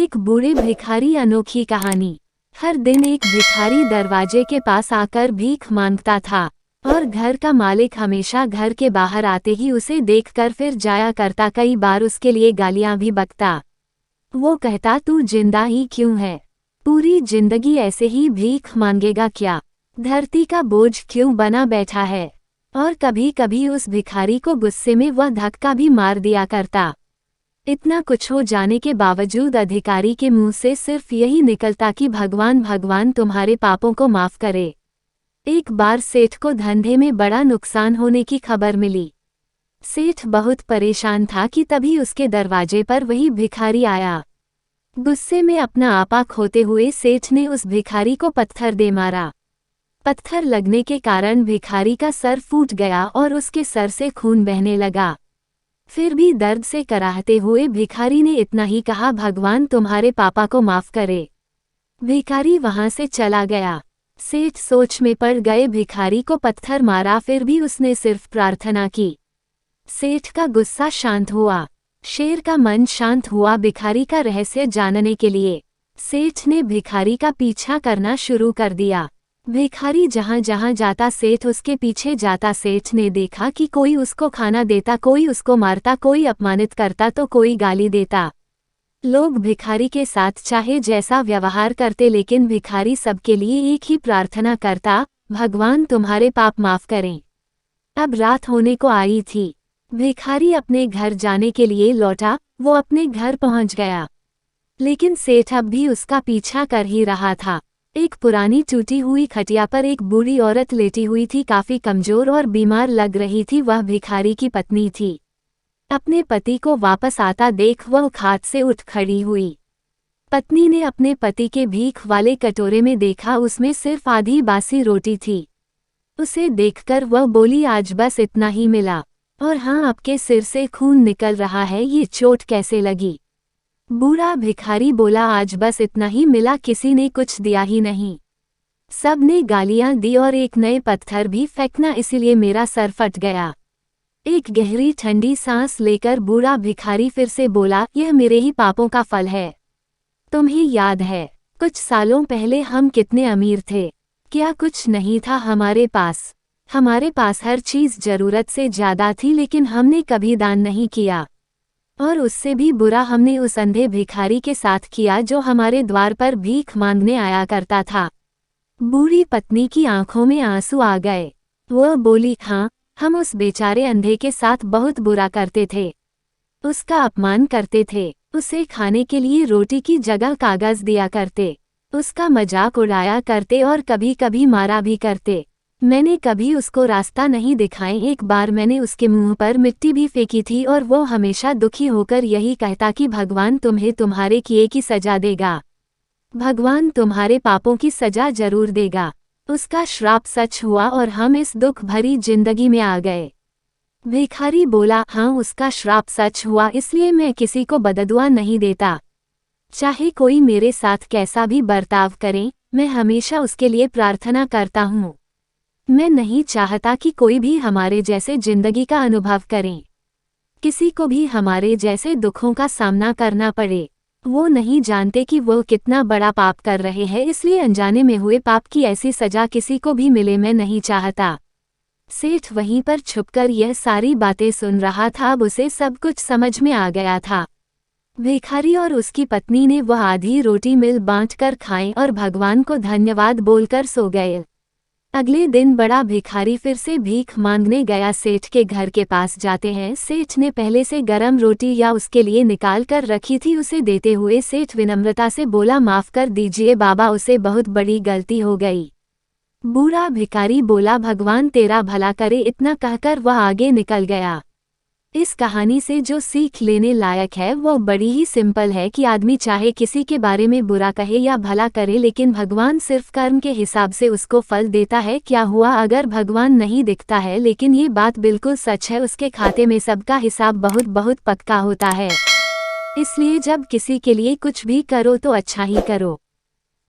एक बूढ़े भिखारी अनोखी कहानी। हर दिन एक भिखारी दरवाजे के पास आकर भीख मांगता था और घर का मालिक हमेशा घर के बाहर आते ही उसे देखकर फिर जाया करता। कई बार उसके लिए गालियां भी बकता। वो कहता, तू जिंदा ही क्यों है? पूरी जिंदगी ऐसे ही भीख मांगेगा क्या? धरती का बोझ क्यों बना बैठा है? और कभी कभी उस भिखारी को गुस्से में वह धक्का भी मार दिया करता। इतना कुछ हो जाने के बावजूद अधिकारी के मुंह से सिर्फ यही निकलता कि भगवान भगवान तुम्हारे पापों को माफ करे। एक बार सेठ को धंधे में बड़ा नुकसान होने की खबर मिली। सेठ बहुत परेशान था कि तभी उसके दरवाजे पर वही भिखारी आया। गुस्से में अपना आपा खोते हुए सेठ ने उस भिखारी को पत्थर दे मारा। पत्थर लगने के कारण भिखारी का सर फूट गया और उसके सर से खून बहने लगा। फिर भी दर्द से कराहते हुए भिखारी ने इतना ही कहा, भगवान तुम्हारे पापा को माफ करे। भिखारी वहां से चला गया। सेठ सोच में पड़ गए, भिखारी को पत्थर मारा फिर भी उसने सिर्फ प्रार्थना की। सेठ का गुस्सा शांत हुआ, शेर का मन शांत हुआ। भिखारी का रहस्य जानने के लिए सेठ ने भिखारी का पीछा करना शुरू कर दिया। भिखारी जहां जहां जाता सेठ उसके पीछे जाता। सेठ ने देखा कि कोई उसको खाना देता, कोई उसको मारता, कोई अपमानित करता तो कोई गाली देता। लोग भिखारी के साथ चाहे जैसा व्यवहार करते, लेकिन भिखारी सबके लिए एक ही प्रार्थना करता, भगवान तुम्हारे पाप माफ करें। अब रात होने को आई थी। भिखारी अपने घर जाने के लिए लौटा। वो अपने घर पहुंच गया, लेकिन सेठ अब भी उसका पीछा कर ही रहा था। एक पुरानी टूटी हुई खटिया पर एक बूढ़ी औरत लेटी हुई थी, काफी कमजोर और बीमार लग रही थी। वह भिखारी की पत्नी थी। अपने पति को वापस आता देख वह खाट से उठ खड़ी हुई। पत्नी ने अपने पति के भीख वाले कटोरे में देखा, उसमें सिर्फ आधी बासी रोटी थी। उसे देखकर वह बोली, आज बस इतना ही मिला, और हाँ, आपके सिर से खून निकल रहा है, ये चोट कैसे लगी? बूढ़ा भिखारी बोला, आज बस इतना ही मिला, किसी ने कुछ दिया ही नहीं। सब ने गालियां दी और एक नए पत्थर भी फेंकना, इसीलिए मेरा सर फट गया। एक गहरी ठंडी सांस लेकर बूढ़ा भिखारी फिर से बोला, यह मेरे ही पापों का फल है। तुम्हें याद है कुछ सालों पहले हम कितने अमीर थे? क्या कुछ नहीं था हमारे पास? हमारे पास हर चीज जरूरत से ज्यादा थी, लेकिन हमने कभी दान नहीं किया। और उससे भी बुरा हमने उस अंधे भिखारी के साथ किया जो हमारे द्वार पर भीख मांगने आया करता था। बूढ़ी पत्नी की आंखों में आंसू आ गए। वह बोली, हाँ, हम उस बेचारे अंधे के साथ बहुत बुरा करते थे, उसका अपमान करते थे, उसे खाने के लिए रोटी की जगह कागज दिया करते, उसका मजाक उड़ाया करते और कभी कभी मारा भी करते। मैंने कभी उसको रास्ता नहीं दिखाए। एक बार मैंने उसके मुंह पर मिट्टी भी फेंकी थी और वो हमेशा दुखी होकर यही कहता कि भगवान तुम्हें तुम्हारे किए की सजा देगा, भगवान तुम्हारे पापों की सजा जरूर देगा। उसका श्राप सच हुआ और हम इस दुख भरी जिंदगी में आ गए। भिखारी बोला, हाँ, उसका श्राप सच हुआ, इसलिए मैं किसी को बददुआ नहीं देता। चाहे कोई मेरे साथ कैसा भी बर्ताव करे, मैं हमेशा उसके लिए प्रार्थना करता हूँ। मैं नहीं चाहता कि कोई भी हमारे जैसे जिंदगी का अनुभव करे, किसी को भी हमारे जैसे दुखों का सामना करना पड़े। वो नहीं जानते कि वो कितना बड़ा पाप कर रहे हैं, इसलिए अनजाने में हुए पाप की ऐसी सजा किसी को भी मिले, मैं नहीं चाहता। सेठ वहीं पर छुपकर यह सारी बातें सुन रहा था। अब उसे सब कुछ समझ में आ गया था। भिखारी और उसकी पत्नी ने वह आधी रोटी मिल बांटकर खाई और भगवान को धन्यवाद बोलकर सो गए। अगले दिन बड़ा भिखारी फिर से भीख मांगने गया। सेठ के घर के पास जाते हैं। सेठ ने पहले से गरम रोटी या उसके लिए निकाल कर रखी थी। उसे देते हुए सेठ विनम्रता से बोला, माफ कर दीजिए बाबा, उसे बहुत बड़ी गलती हो गई। बूढ़ा भिखारी बोला, भगवान तेरा भला करे। इतना कहकर वह आगे निकल गया। इस कहानी से जो सीख लेने लायक है वो बड़ी ही सिंपल है कि आदमी चाहे किसी के बारे में बुरा कहे या भला करे, लेकिन भगवान सिर्फ कर्म के हिसाब से उसको फल देता है। क्या हुआ अगर भगवान नहीं दिखता है, लेकिन ये बात बिल्कुल सच है, उसके खाते में सबका हिसाब बहुत बहुत पक्का होता है। इसलिए जब किसी के लिए कुछ भी करो तो अच्छा ही करो।